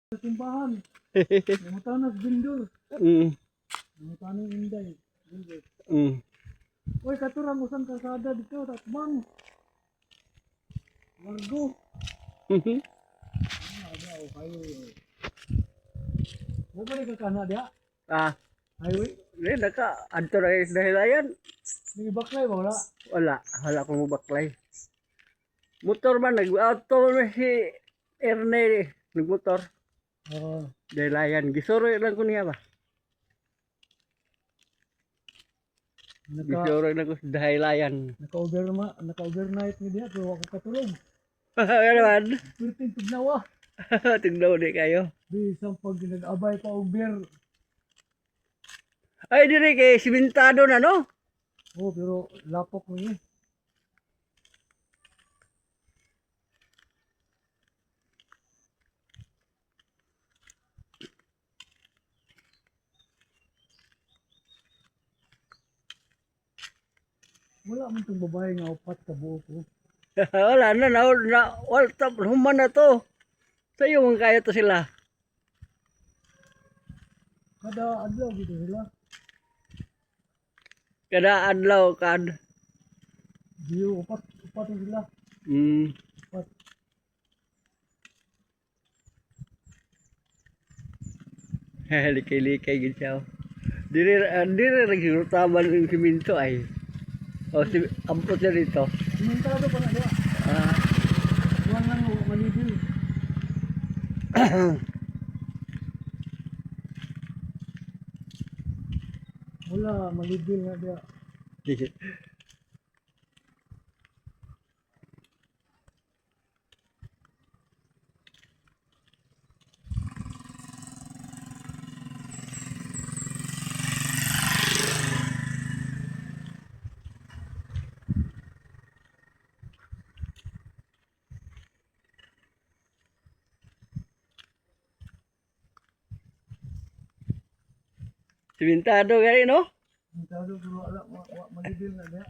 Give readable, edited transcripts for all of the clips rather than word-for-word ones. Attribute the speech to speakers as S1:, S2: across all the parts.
S1: Sa simbahan. Namutanas bindur.
S2: Mm.
S1: Namutanas inday. Bindur.
S2: Mm.
S1: Uy, katurang usang kalsada dito. Takbang. Largo. Ada o highway. Mo ba ni kakana dia?
S2: Ah,
S1: Highway?
S2: di naka adto ra is dahilayan.
S1: Ni baklay ba wala?
S2: Wala ko mo baklay. Motor man nag-auto man si Ernest nagmotor.
S1: Oo.
S2: Dahilayan gisuro lang ko niya ba. Gisuro lang ko sa dahilayan.
S1: Naka-overnight ni dia pero ako katulog.
S2: Ano man?
S1: Perting tugnawa.
S2: Tignaw di kayo.
S1: Bisang pag nag-abay pa over.
S2: Ay diri kay simentado na no.
S1: Oh, pero lapok mo yun. Wala man itong babae nga upat ka buo ko.
S2: Wala na wala tap human na to. Sayo man kaya to sila.
S1: Kada adlaw gitu sila.
S2: Kada adlaw kad.
S1: Diyo upat na sila.
S2: Hmm.
S1: Upat.
S2: Likay-likay gid siya. Diri ra siguro tama yung siminto ay. O si ampot na dito.
S1: Simentado pa na dia.
S2: Ah.
S1: Huwag lang malibil. Wala, malibil nga dia.
S2: Simentado gani no?
S1: Simentado pero wala, malibil nga dia.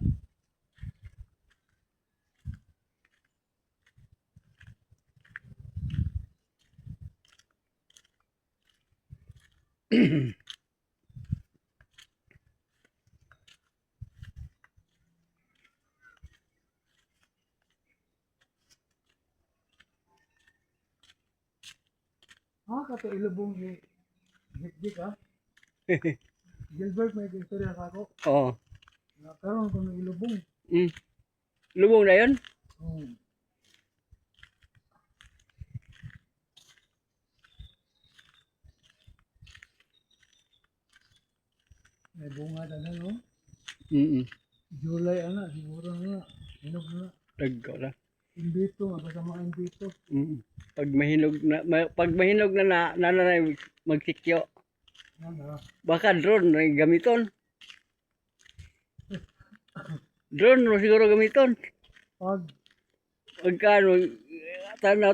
S1: Kato ilubong ni Jik ha? Gilbert may istorya ka ako.
S2: Oo.
S1: Nakaroon ko ng ilubong.
S2: Mm. Lubong na yun?
S1: May bunga na no? July ana, siguro na. Hinog na.
S2: Tagko na.
S1: Imbito, mga imbito.
S2: Pag mahinog na magsikyo. Baka drone na gamiton. Drone mo siguro gamiton. Pagkano,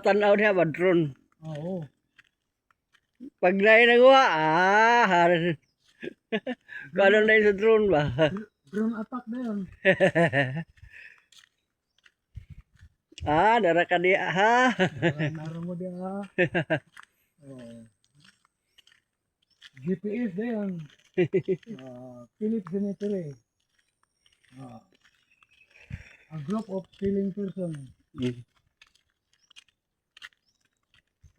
S2: tanaw niya ba drone?
S1: Oo.
S2: Pag nainagawa, haras. Kano na yun sa drone ba?
S1: Drone attack na yun.
S2: Dara ka diya ha.
S1: Naroon mo diya ha. GPS na yun. Philip Cemetery. A group of killing person.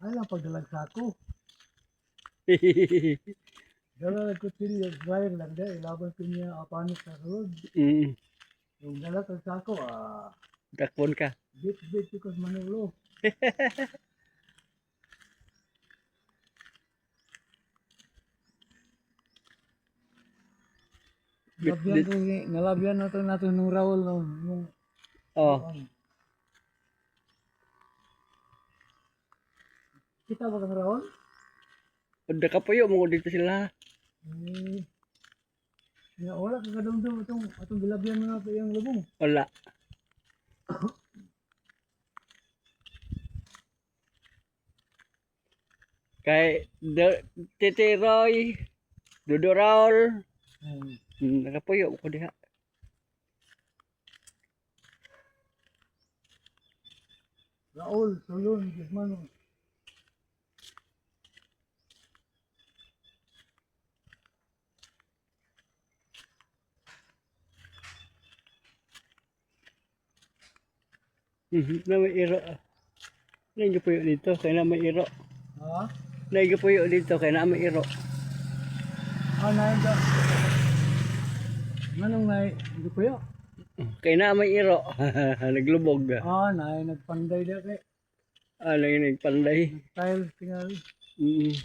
S1: Ay lang pagdalag sa ako. Dalag ko sila driver lang dahil ilaban ko niya apanik sa road. Yung dalag sa ako,
S2: Dakpon ka.
S1: bit ko sa Manolo. Nalabyan nato nung Raul nung kita ba kang Raul?
S2: Udah kapuyo mo dito sila.
S1: Wala ka kadungdung atong bilabyan na nato yung lubong.
S2: Wala. Kay Titi Roy, Dudo Raul, nakapuyo ko diha.
S1: Raul, Solon, Guzmano.
S2: Na may iro. Naigo po yun dito, kaya na may iro.
S1: Ha?
S2: Naigo po yun dito, kaya na may iro.
S1: Naida. Manong nai, hindi ko yun.
S2: Kaya na may iro. Naglubog.
S1: Nai, nagpanday na kay.
S2: Nagpanday.
S1: Tiles tingali.
S2: Mm.